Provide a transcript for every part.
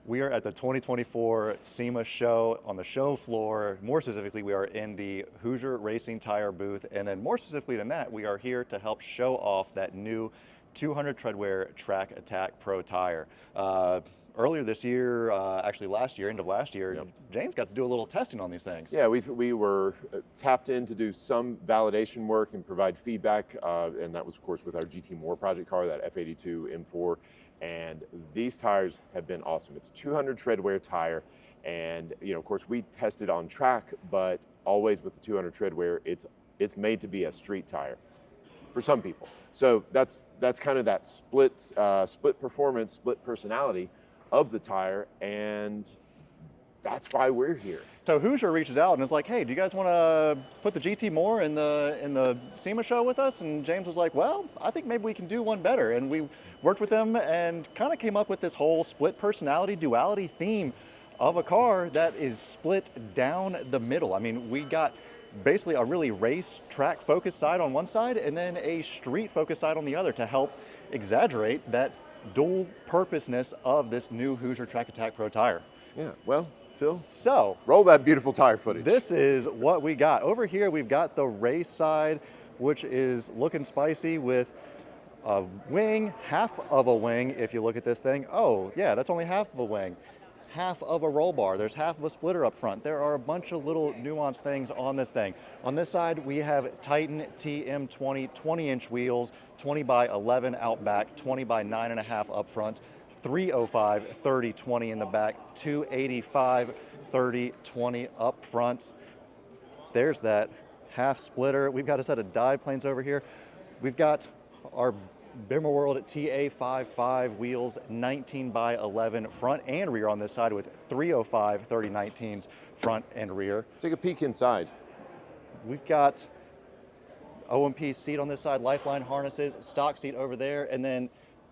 We are at the 2024 SEMA show on the show floor. More specifically, we are in the Hoosier Racing Tire booth. And then more specifically than that, we are here to help show off that new 200 treadwear TrackAttack Pro tire. Earlier this year, actually last year, end of last year, Yep. James got to do a little testing on these things. Yeah, we were tapped in to do some validation work and provide feedback, and that was, of course, with our GT Moore project car, that F82 M4. And these tires have been awesome. It's 200 treadwear tire, and of course, we tested on track, but always with the 200 treadwear, it's made to be a street tire for some people. So that's kind of that split performance, split personality of the tire, and that's why we're here. So Hoosier reaches out and is like, hey, do you guys want to put the GT Moore in the SEMA show with us? And James was like, well, I think maybe we can do one better. And we worked with them and kind of came up with this whole split personality duality theme of a car that is split down the middle. I mean, we got basically a really race track focused side on one side and then a street focused side on the other to help exaggerate that dual purposeness of this new Hoosier TrackAttack Pro tire. Yeah, well, Phil, so roll that beautiful tire footage. This is what we got. Over here, we've got the race side, which is looking spicy with a wing, half of a wing, if you look at this thing. Oh, yeah, that's only half of a wing. Half of a roll bar. There's half of a splitter up front. There are a bunch of little nuanced things on this thing. On this side, we have Titan TM20 20-inch wheels, 20 by 11 out back, 20 by 9.5 up front, 305 30 20 in the back, 285 30 20 up front. There's that half splitter. We've got a set of dive planes over here. We've got our BimmerWorld TA55 wheels, 19 by 11 front and rear on this side with 305 30 19s front and rear. Let's take a peek inside. We've got OMP seat on this side, Lifeline harnesses, stock seat over there, and then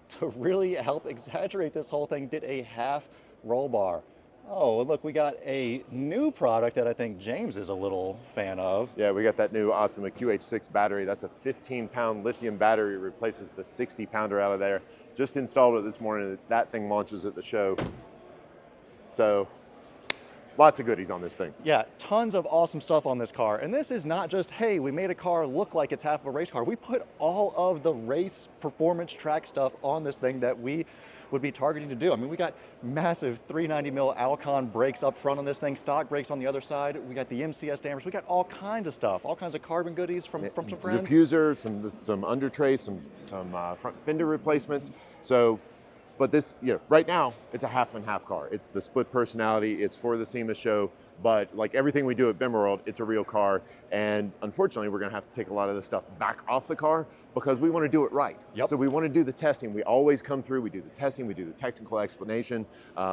to really help exaggerate this whole thing, did a half roll bar. Oh, look, we got a new product that I think James is a little fan of. Yeah, we got that new Optima QH6 battery. That's a 15-pound lithium battery. It replaces the 60-pounder out of there. Just installed it this morning. That thing launches at the show. So lots of goodies on this thing. Yeah, tons of awesome stuff on this car. And this is not just, hey, we made a car look like it's half of a race car. We put all of the race performance track stuff on this thing that we would be targeting to do. I mean, we got massive 390 mil Alcon brakes up front on this thing, stock brakes on the other side. We got the MCS dampers. We got all kinds of stuff, all kinds of carbon goodies from some friends. Diffuser, some under trays, some front fender replacements. So, but this, right now, it's a half and half car. It's the split personality. It's for the SEMA show. But like everything we do at BimmerWorld, it's a real car. And unfortunately, we're going to have to take a lot of this stuff back off the car because we want to do it right. Yep. So we want to do the testing. We always come through. We do the testing. We do the technical explanation.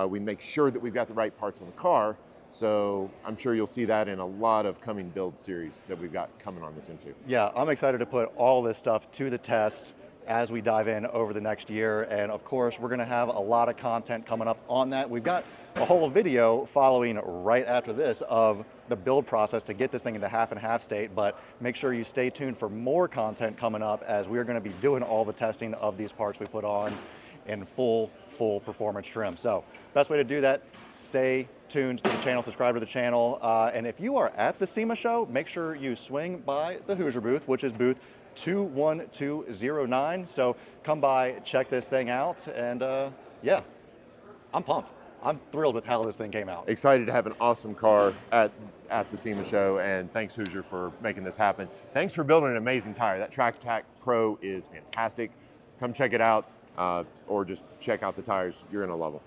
We make sure that we've got the right parts in the car. So I'm sure you'll see that in a lot of coming build series that we've got coming on this M2. Yeah, I'm excited to put all this stuff to the test as we dive in over the next year. And of course, we're gonna have a lot of content coming up on that. We've got a whole video following right after this of the build process to get this thing into half and half state, but make sure you stay tuned for more content coming up as we're gonna be doing all the testing of these parts we put on in full performance trim. So best way to do that, stay tuned to the channel, subscribe to the channel. And if you are at the SEMA show, make sure you swing by the Hoosier booth, which is booth 21209. So come by, check this thing out, and yeah, I'm pumped. I'm thrilled with how this thing came out. Excited to have an awesome car at the SEMA show, and thanks Hoosier for making this happen. Thanks for building an amazing tire. That TrackAttack Pro is fantastic. Come check it out, or just check out the tires. You're gonna love them.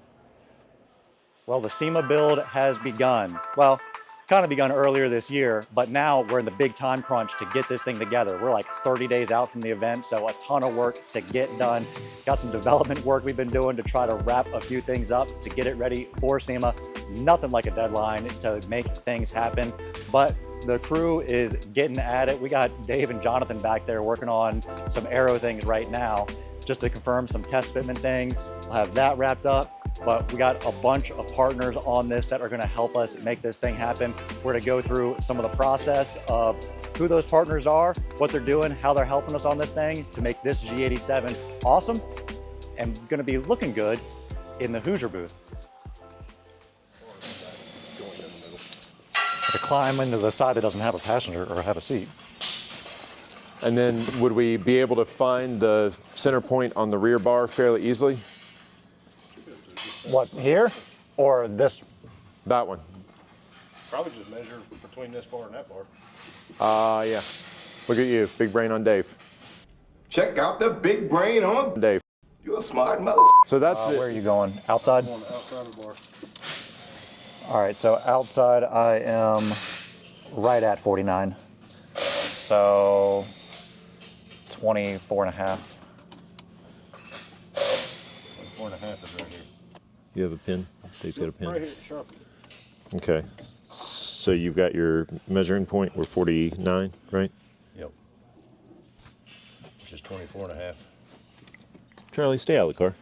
Well, the SEMA build has begun. Well, kind of begun earlier this year, but now we're in the big time crunch to get this thing together. We're like 30 days out from the event, so a ton of work to get done. Got some development work we've been doing to try to wrap a few things up to get it ready for SEMA. Nothing like a deadline to make things happen, but the crew is getting at it. We got Dave and Jonathan back there working on some aero things right now, just to confirm some test fitment things. We'll have that wrapped up. But we got a bunch of partners on this that are gonna help us make this thing happen. We're gonna go through some of the process of who those partners are, what they're doing, how they're helping us on this thing to make this G87 awesome and gonna be looking good in the Hoosier booth. to climb into the side that doesn't have a passenger or have a seat. And then would we be able to find the center point on the rear bar fairly easily? What, here? Or this? That one. Probably just measure between this bar and that bar. Yeah. Look at you, big brain on Dave. Check out the big brain on Dave. You a smart mother. So that's Where are you going? Outside? I'm on the outside of the bar. All right, so outside I am right at 49. So 24 and a half. 4.5 is right here. You have a pin? Dave's got a pin. Right here, sharp. Okay. So you've got your measuring point. We're 49, right? Yep. Which is 24 and a half. Charlie, stay out of the car.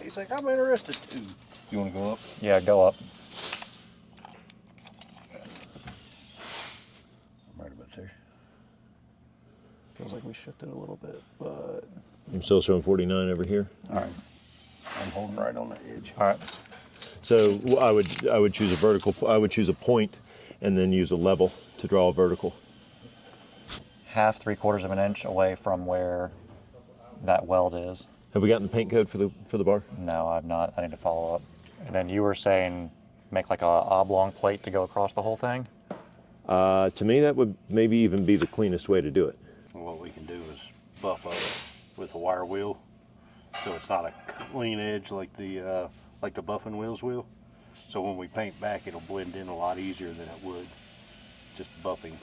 He's like, I'm interested too. You want to go up? Yeah, go up. I'm right about there. Feels like we shifted a little bit, but. I'm still showing 49 over here. All right. I'm holding right on the edge. All right. So I would choose a vertical. I would choose a point, and then use a level to draw a vertical. Half, 3/4 of an inch away from where that weld is. Have we gotten the paint code for the bar? No, I've not. I need to follow up. And then you were saying make like a oblong plate to go across the whole thing? To me, that would maybe even be the cleanest way to do it. What we can do is buff up with a wire wheel, so it's not a clean edge like the buffing wheels will. So when we paint back, it'll blend in a lot easier than it would just buffing.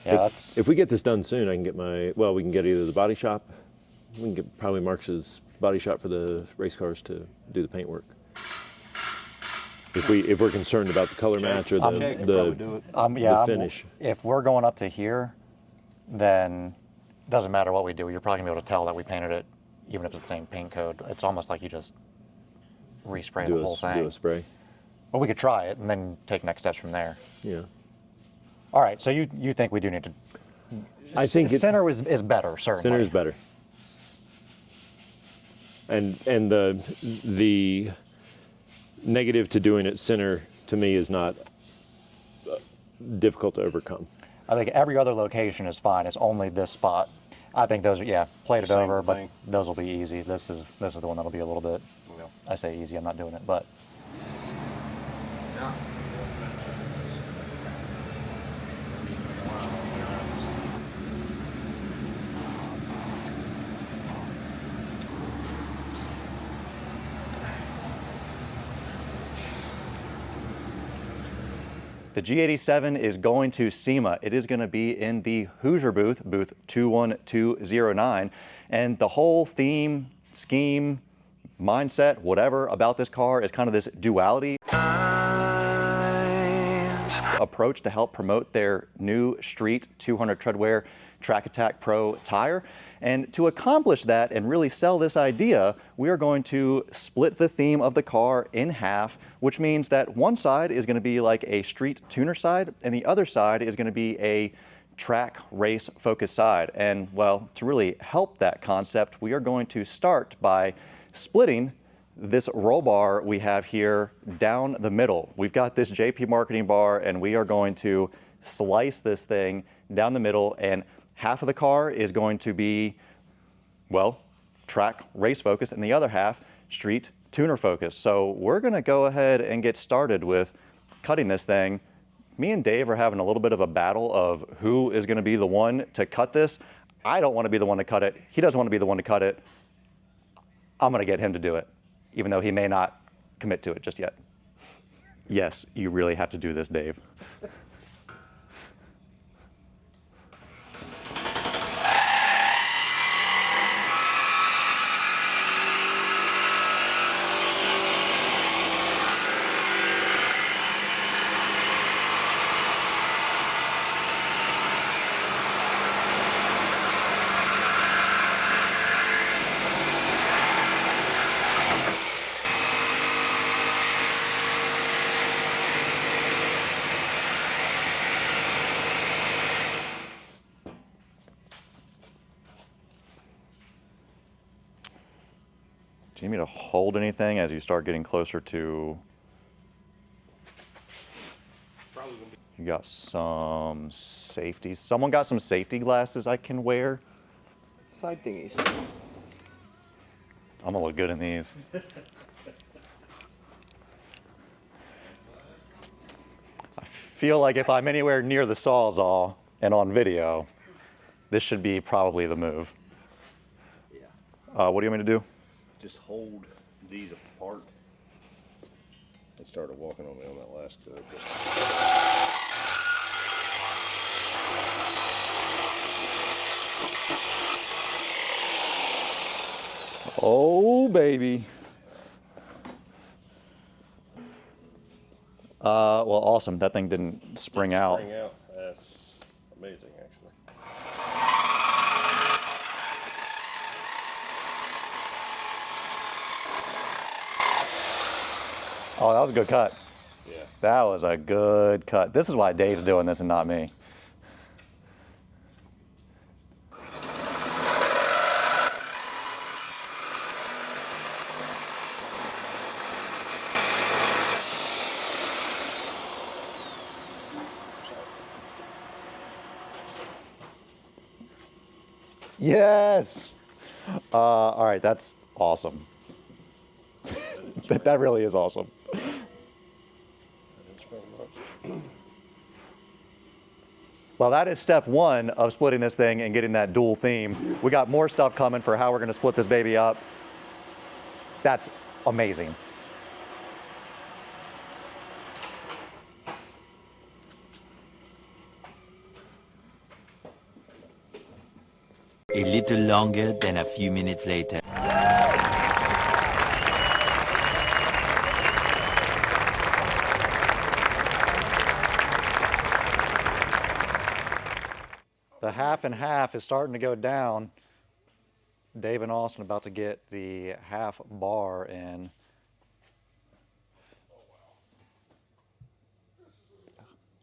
Yeah, If we get this done soon, I can get we can get either the body shop, we can get probably Marx's body shop for the race cars to do the paint work. If we're concerned about the color match or the finish. If we're going up to here, then it doesn't matter what we do. You're probably gonna be able to tell that we painted it, even if it's the same paint code. It's almost like you just respray the whole thing. Do a spray. Well, we could try it and then take next steps from there. Yeah. All right, so you think we do need to. I think center is better, certainly. Center is better. And the negative to doing it center to me is not difficult to overcome. I think every other location is fine. It's only this spot. I think those are plated Same over, thing. but those will be easy. This is the one that'll be a little bit. I say easy. I'm not doing it, but. The G87 is going to SEMA. It is going to be in the Hoosier booth, booth 21209. And the whole theme, scheme, mindset, whatever about this car is kind of this duality approach to help promote their new street 200 treadwear TrackAttack Pro tire. And to accomplish that and really sell this idea, we are going to split the theme of the car in half, which means that one side is going to be like a street tuner side, and the other side is going to be a track race focused side. And well, to really help that concept, we are going to start by splitting this roll bar we have here down the middle. We've got this JP marketing bar, and we are going to slice this thing down the middle, and half of the car is going to be, well, track race focused, and the other half street tuner focused. So we're gonna go ahead and get started with cutting this thing. Me and Dave are having a little bit of a battle of who is gonna be the one to cut this. I don't wanna be the one to cut it. He doesn't wanna be the one to cut it. I'm gonna get him to do it, even though he may not commit to it just yet. Yes, you really have to do this, Dave. Do you need me to hold anything as you start getting closer to? You got some safety. Someone got some safety glasses I can wear. Side thingies. I'm gonna look good in these. I feel like if I'm anywhere near the Sawzall and on video, this should be probably the move. Yeah. What do you want me to do? Just hold these apart. It started walking on me on that last cut. Oh, baby. Well, awesome. That thing didn't spring out. Spring out. That's amazing, actually. Oh, that was a good cut. Yeah. That was a good cut. This is why Dave's doing this and not me. Yes. All right, that's awesome. That really is awesome. I didn't spring much. Well, that is step one of splitting this thing and getting that dual theme. We got more stuff coming for how we're going to split this baby up. That's amazing. A little longer than a few minutes later. The half and half is starting to go down. Dave and Austin about to get the half bar in.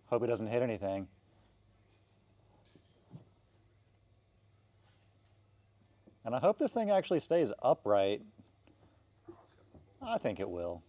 Hope it doesn't hit anything. And I hope this thing actually stays upright. I think it will.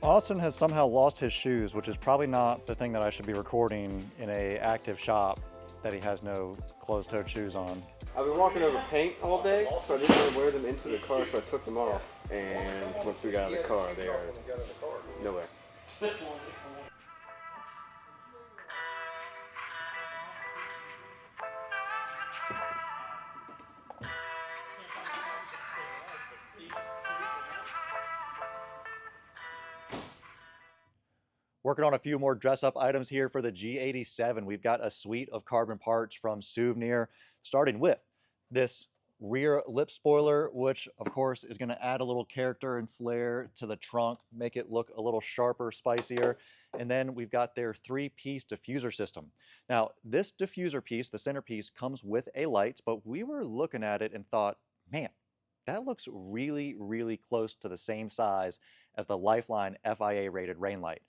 Austin has somehow lost his shoes, which is probably not the thing that I should be recording in a active shop, that he has no closed-toed shoes on. I've been walking over paint all day, so I didn't want to wear them into the car, so I took them off. And once we got out of the car, they are nowhere. Working on a few more dress-up items here for the G87. We've got a suite of carbon parts from Souvenir, starting with this rear lip spoiler, which of course is going to add a little character and flair to the trunk, make it look a little sharper, spicier. And then we've got their 3-piece diffuser system. Now, this diffuser piece, the centerpiece, comes with a light, but we were looking at it and thought, man, that looks really, really close to the same size as the Lifeline FIA-rated rain light.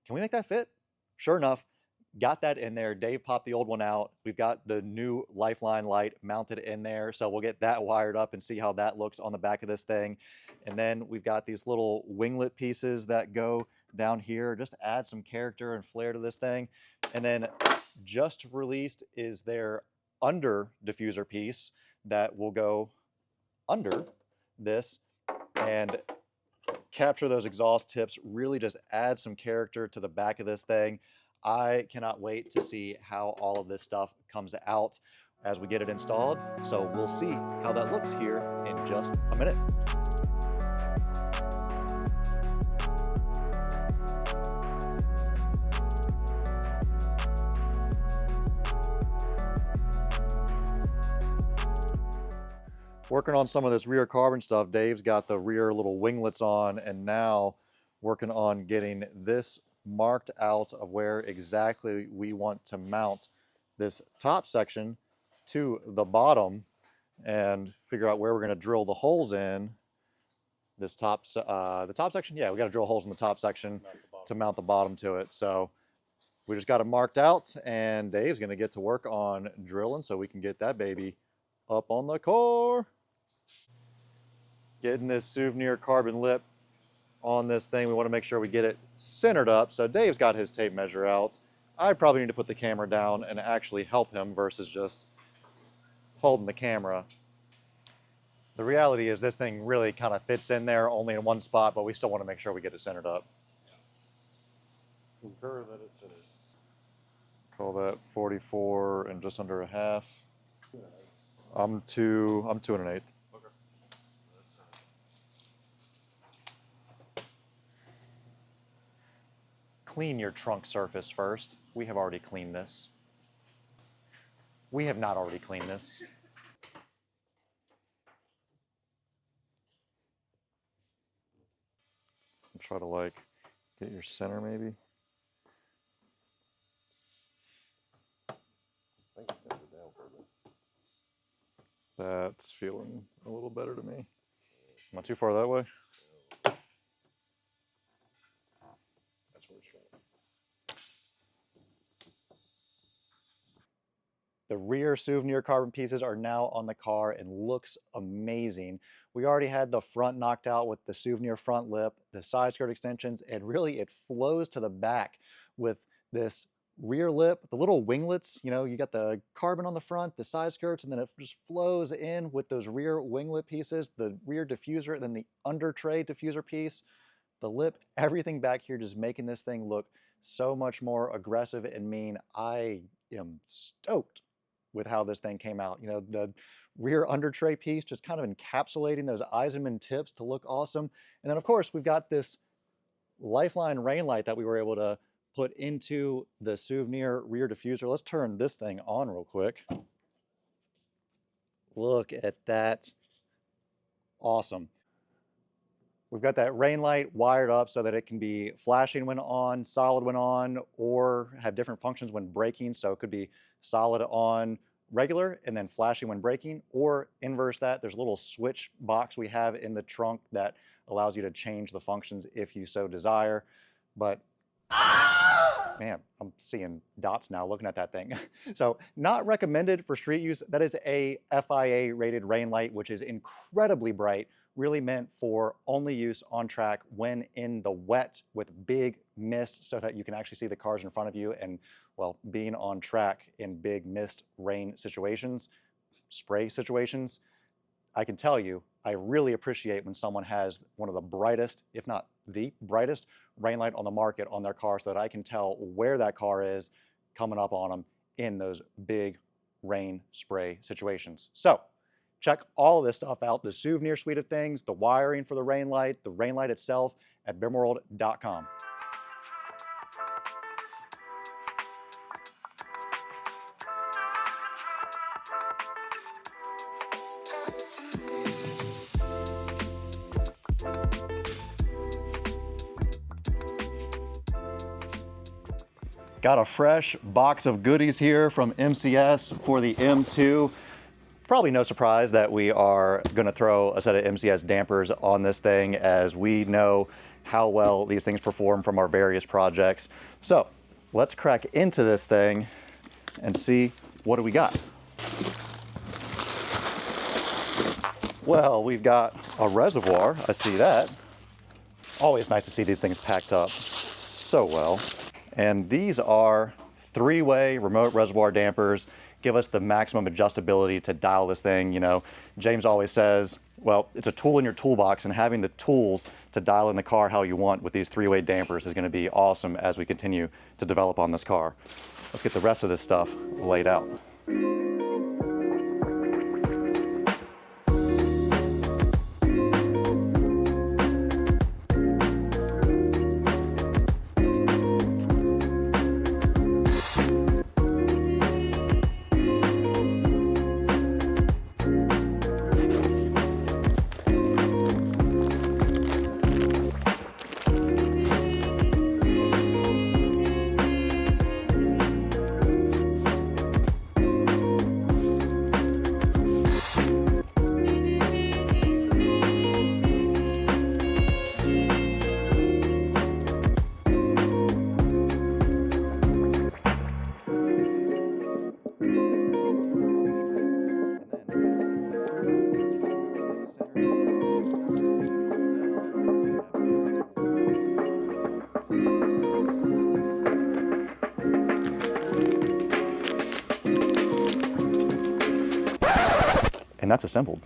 Can we make that fit? Sure enough, got that in there. Dave popped the old one out. We've got the new Lifeline light mounted in there, so we'll get that wired up and see how that looks on the back of this thing. And then we've got these little winglet pieces that go down here, just to add some character and flair to this thing. And then just released is their under diffuser piece that will go under this and capture those exhaust tips, really just add some character to the back of this thing. I cannot wait to see how all of this stuff comes out as we get it installed. So we'll see how that looks here in just a minute. Working on some of this rear carbon stuff. Dave's got the rear little winglets on, and now working on getting this marked out of where exactly we want to mount this top section to the bottom, and figure out where we're going to drill the holes in this the top section. Yeah, we got to drill holes in the top section to mount the bottom to it. So we just got it marked out, and Dave's going to get to work on drilling so we can get that baby up on the car. Getting this souvenir carbon lip on this thing, we want to make sure we get it centered up. So Dave's got his tape measure out. I probably need to put the camera down and actually help him versus just holding the camera. The reality is this thing really kind of fits in there only in one spot, but we still want to make sure we get it centered up. Concur that it's centered. Call that 44 and just under a half. I'm 2 1/8. Okay. Clean your trunk surface first. We have already cleaned this. We have not already cleaned this. Try to like get your center maybe. I think it's down for a bit. That's feeling a little better to me. Not too far that way. That's where it's from. The rear souvenir carbon pieces are now on the car and looks amazing. We already had the front knocked out with the souvenir front lip, the side skirt extensions, and really it flows to the back with this rear lip, the little winglets. You know, you got the carbon on the front, the side skirts, and then it just flows in with those rear winglet pieces, the rear diffuser, and then the under tray diffuser piece, the lip, everything back here just making this thing look so much more aggressive and mean. I am stoked with how this thing came out. You know, the rear under tray piece just kind of encapsulating those Eisenman tips to look awesome. And then of course we've got this Lifeline rain light that we were able to put into the souvenir rear diffuser. Let's turn this thing on real quick. Look at that. Awesome. We've got that rain light wired up so that it can be flashing when on, solid when on, or have different functions when braking. So it could be solid on regular and then flashing when braking, or inverse that. There's a little switch box we have in the trunk that allows you to change the functions if you so desire. But man, I'm seeing dots now looking at that thing. So not recommended for street use. That is a FIA rated rain light, which is incredibly bright, really meant for only use on track when in the wet with big mist so that you can actually see the cars in front of you, and well, being on track in big mist, rain situations, spray situations. I can tell you, I really appreciate when someone has one of the brightest, if not the brightest, rain light on the market on their car so that I can tell where that car is coming up on them in those big rain spray situations. So check all of this stuff out, the souvenir suite of things, the wiring for the rain light itself at BimmerWorld.com. Got a fresh box of goodies here from MCS for the M2. Probably no surprise that we are going to throw a set of MCS dampers on this thing, as we know how well these things perform from our various projects. So let's crack into this thing and see what do we got. Well, we've got a reservoir. I see that. Always nice to see these things packed up so well. And these are 3-way remote reservoir dampers. Give us the maximum adjustability to dial this thing. You know, James always says, well, it's a tool in your toolbox, and having the tools to dial in the car how you want with these 3-way dampers is going to be awesome as we continue to develop on this car. Let's get the rest of this stuff laid out. And that's assembled.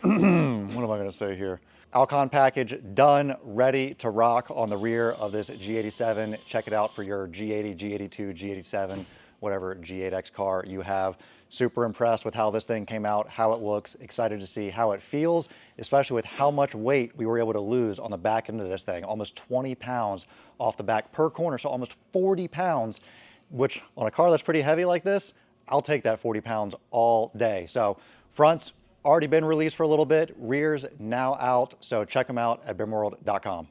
What am I going to say here? Alcon package done, ready to rock on the rear of this G87. Check it out for your G80, G82, G87, whatever G8X car you have. Super impressed with how this thing came out, how it looks, excited to see how it feels, especially with how much weight we were able to lose on the back end of this thing. Almost 20 pounds off the back per corner, so almost 40 pounds, which on a car that's pretty heavy like this, I'll take that 40 pounds all day. So fronts, already been released for a little bit. Rears now out, so check them out at BimmerWorld.com.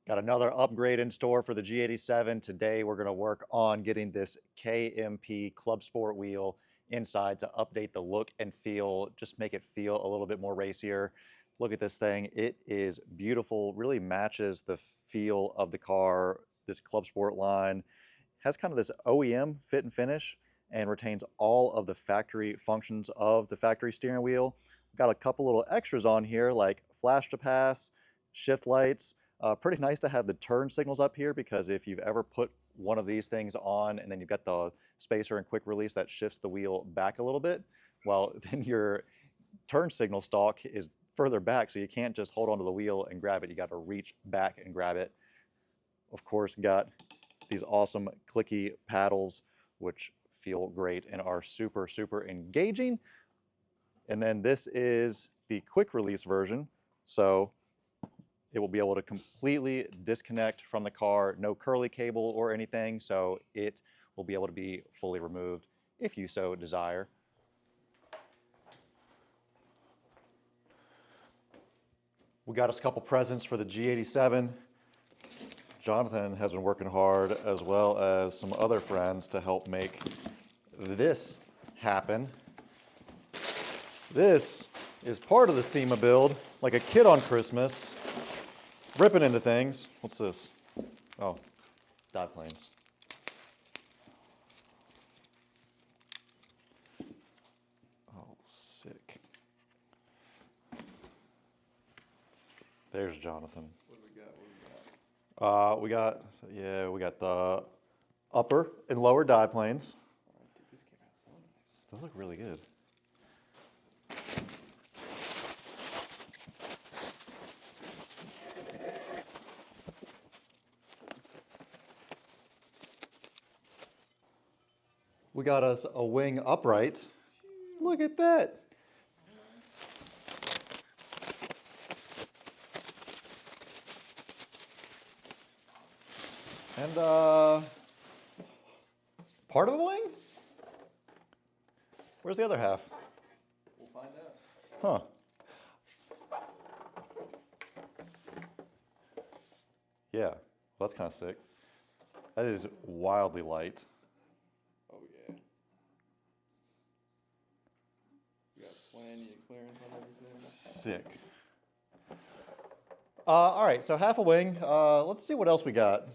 Got another upgrade in store for the G87. Today we're going to work on getting this KMP Club Sport wheel inside to update the look and feel, just make it feel a little bit more racier. Look at this thing. It is beautiful, really matches the feel of the car. This Club Sport line has kind of this OEM fit and finish, and retains all of the factory functions of the factory steering wheel. Got a couple little extras on here like flash to pass, shift lights. Pretty nice to have the turn signals up here, because if you've ever put one of these things on and then you've got the spacer and quick release that shifts the wheel back a little bit, well, then your turn signal stalk is further back, so you can't just hold onto the wheel and grab it. You got to reach back and grab it. Of course, got these awesome clicky paddles, which feel great and are super, super engaging. And then this is the quick release version. So it will be able to completely disconnect from the car, no curly cable or anything. So it will be able to be fully removed if you so desire. We got us a couple presents for the G87. Jonathan has been working hard, as well as some other friends, to help make this happen. This is part of the SEMA build, like a kid on Christmas, ripping into things. What's this? Oh, dive planes. Oh, sick. There's Jonathan. We got the upper and lower dive planes. Dude, this came out so nice. Those look really good. We got us a wing upright. Look at that. And part of a wing? Where's the other half? We'll find out. Huh. Yeah, well, that's kind of sick. That is wildly light. Oh yeah. We got plenty of clearance on everything. Sick. All right, so half a wing. Let's see what else we got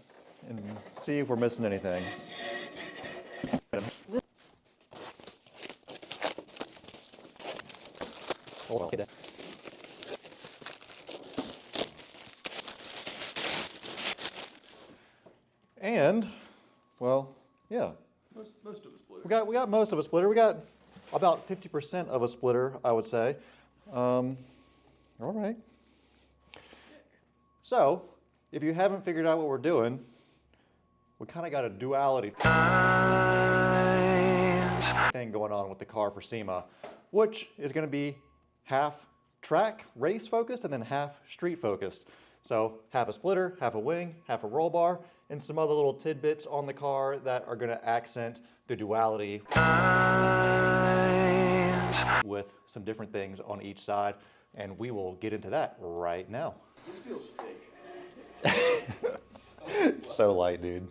and see if we're missing anything. Hold on. And, well, yeah. Most of the splitter. We got most of a splitter. We got about 50% of a splitter, I would say. All right. So, if you haven't figured out what we're doing, we kind of got a duality thing going on with the car for SEMA, which is going to be half track race focused and then half street focused. So half a splitter, half a wing, half a roll bar, and some other little tidbits on the car that are gonna accent the duality with some different things on each side. And we will get into that right now. This feels fake. It's so light, dude.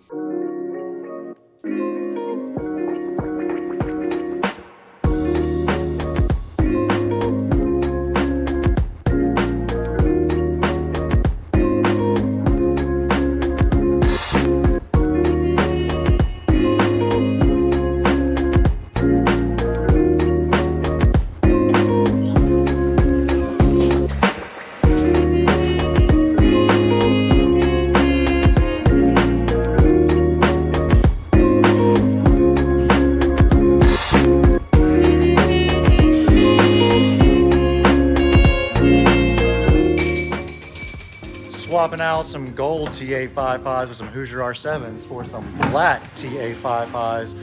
Swapping out some gold TA55s with some Hoosier R7s for some black TA55s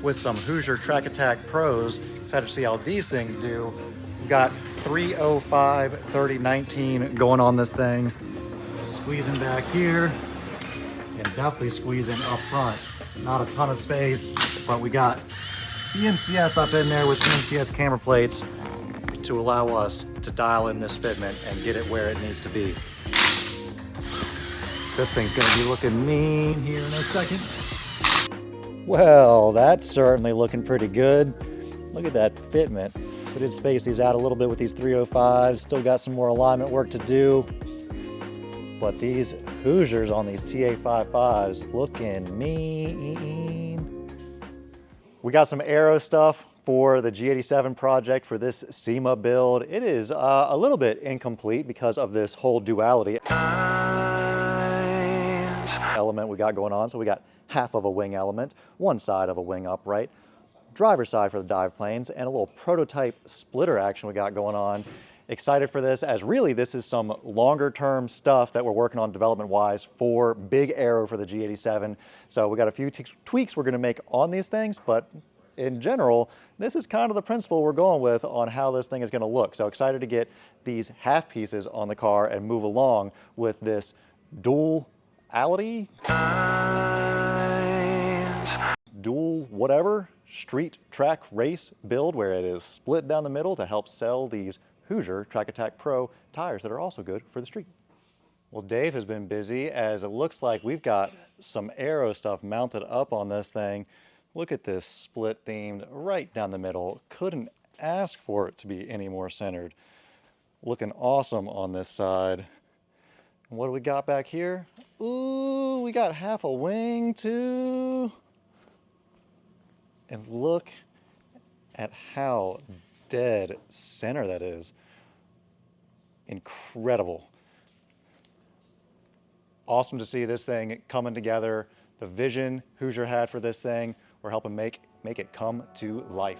with some Hoosier TrackAttack Pros. Excited to see how these things do. We've got 305 3019 going on this thing. Squeezing back here and definitely squeezing up front. Not a ton of space, but we got the MCS up in there with some MCS camera plates to allow us to dial in this fitment and get it where it needs to be. This thing's gonna be looking mean here in a second. Well, that's certainly looking pretty good. Look at that fitment. We did space these out a little bit with these 305s. Still got some more alignment work to do. But these Hoosiers on these TA55s looking mean. We got some aero stuff for the G87 project for this SEMA build. It is a little bit incomplete because of this whole duality element we got going on. So we got half of a wing element, one side of a wing upright, driver's side for the dive planes, and a little prototype splitter action we got going on. Excited for this, as really this is some longer term stuff that we're working on development wise for big aero for the G87. So we got a few tweaks we're gonna make on these things, but in general, this is kind of the principle we're going with on how this thing is gonna look. So excited to get these half pieces on the car and move along with this dual whatever street track race build where it is split down the middle to help sell these Hoosier TrackAttack Pro tires that are also good for the street. Well, Dave has been busy, as it looks like we've got some aero stuff mounted up on this thing. Look at this split themed right down the middle. Couldn't ask for it to be any more centered. Looking awesome on this side. What do we got back here? Ooh, we got half a wing too. And look at how dead center that is. Incredible. Awesome to see this thing coming together. The vision Hoosier had for this thing, we're helping make it come to life.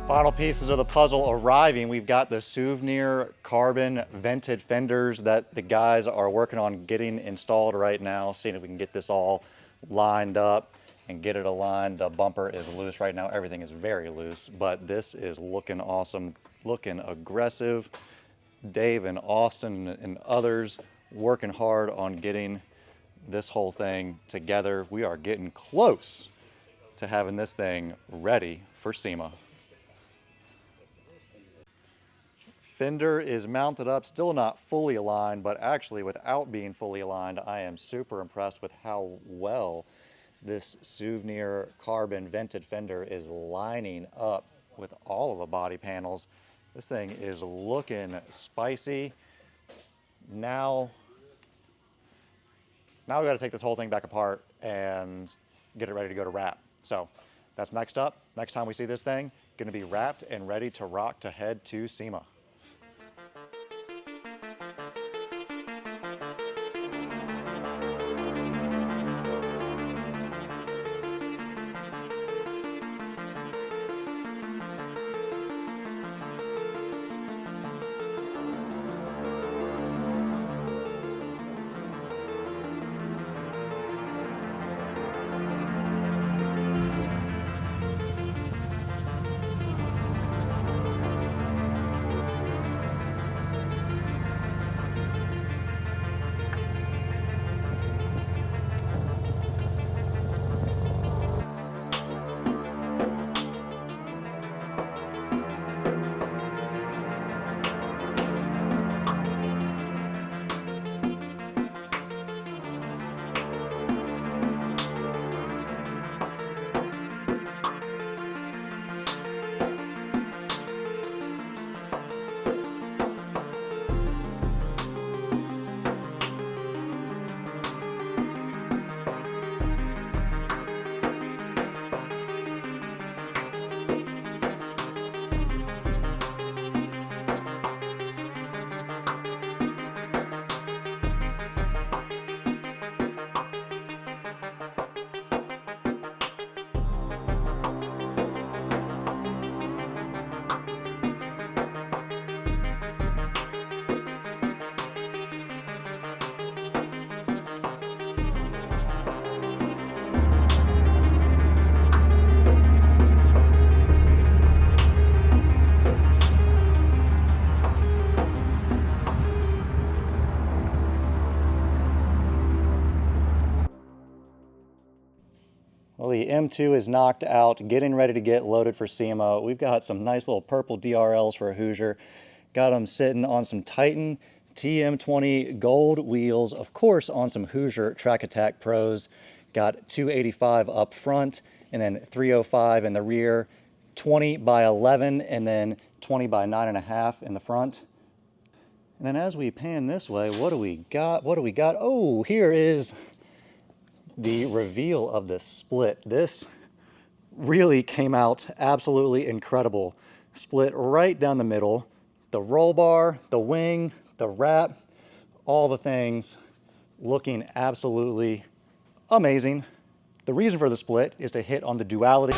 Final pieces of the puzzle arriving. We've got the souvenir carbon vented fenders that the guys are working on getting installed right now, seeing if we can get this all lined up and get it aligned. The bumper is loose right now. Everything is very loose, but this is looking awesome, looking aggressive. Dave and Austin and others working hard on getting this whole thing together. We are getting close to having this thing ready for SEMA. Fender is mounted up, still not fully aligned, but actually without being fully aligned, I am super impressed with how well this souvenir carbon vented fender is lining up with all of the body panels. This thing is looking spicy. Now we got to take this whole thing back apart and get it ready to go to wrap. So That's next up. Next time we see this thing, gonna be wrapped and ready to rock to head to SEMA. Well, the M2 is knocked out, getting ready to get loaded for SEMA. We've got some nice little purple DRLs for a Hoosier. Got them sitting on some Titan TM20 gold wheels, of course on some Hoosier TrackAttack Pros. Got 285 up front and then 305 in the rear, 20 by 11 and then 20 by 9.5 in the front. And then as we pan this way, what do we got? What do we got? Oh, here is the reveal of the split. This really came out absolutely incredible. Split right down the middle. The roll bar, the wing, the wrap, all the things looking absolutely amazing. The reason for the split is to hit on the duality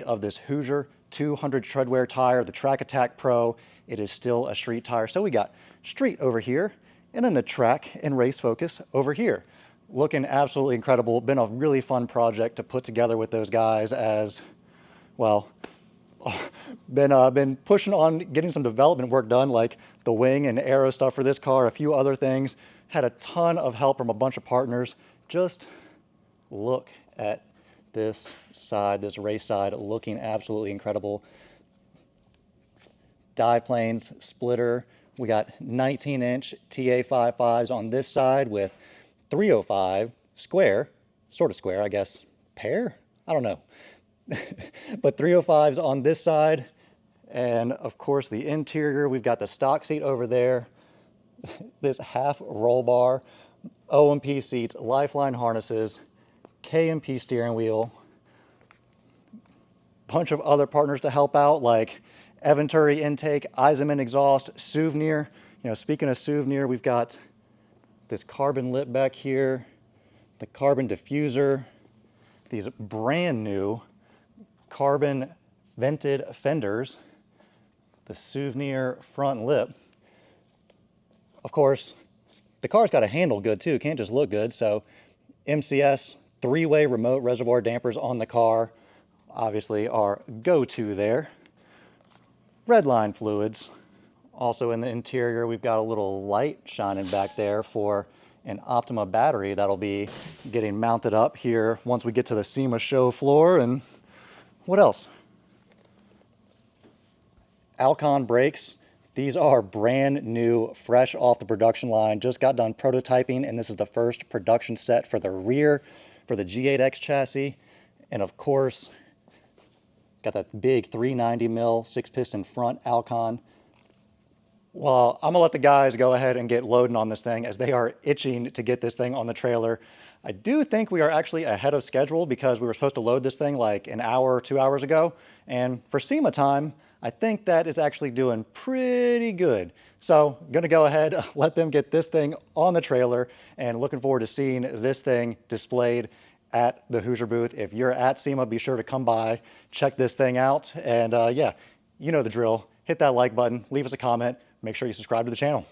of this Hoosier 200 treadwear tire, the TrackAttack Pro. It is still a street tire. So we got street over here, and then the track and race focus over here. Looking absolutely incredible. Been a really fun project to put together with those guys as, well, been pushing on getting some development work done, like the wing and aero stuff for this car, a few other things. Had a ton of help from a bunch of partners. Just look at this side, this race side, looking absolutely incredible. Dive planes, splitter. We got 19-inch TA55s on this side with 305 square, sort of square, I guess, pair? I don't know. But 305s on this side. And of course the interior, we've got the stock seat over there, this half roll bar, OMP seats, Lifeline harnesses, KMP steering wheel, bunch of other partners to help out like Eventuri intake, Eisenman exhaust, Souvenir. You know, speaking of Souvenir, we've got this carbon lip back here, the carbon diffuser, these brand new carbon vented fenders, the Souvenir front lip. Of course, the car's got to handle good too, can't just look good. So MCS 3-way remote reservoir dampers on the car, obviously our go-to there. Redline fluids. Also in the interior, we've got a little light shining back there for an Optima battery that'll be getting mounted up here once we get to the SEMA show floor. And what else? Alcon brakes. These are brand new, fresh off the production line. Just got done prototyping, and this is the first production set for the rear for the G8X chassis. And of course, got that big 390 mil 6-piston front Alcon. Well, I'm gonna let the guys go ahead and get loading on this thing as they are itching to get this thing on the trailer. I do think we are actually ahead of schedule because we were supposed to load this thing like an hour or 2 hours ago. And for SEMA time, I think that is actually doing pretty good. So I'm gonna go ahead, let them get this thing on the trailer, and looking forward to seeing this thing displayed at the Hoosier booth. If you're at SEMA, be sure to come by, check this thing out. And yeah, you know the drill. Hit that like button, leave us a comment, make sure you subscribe to the channel.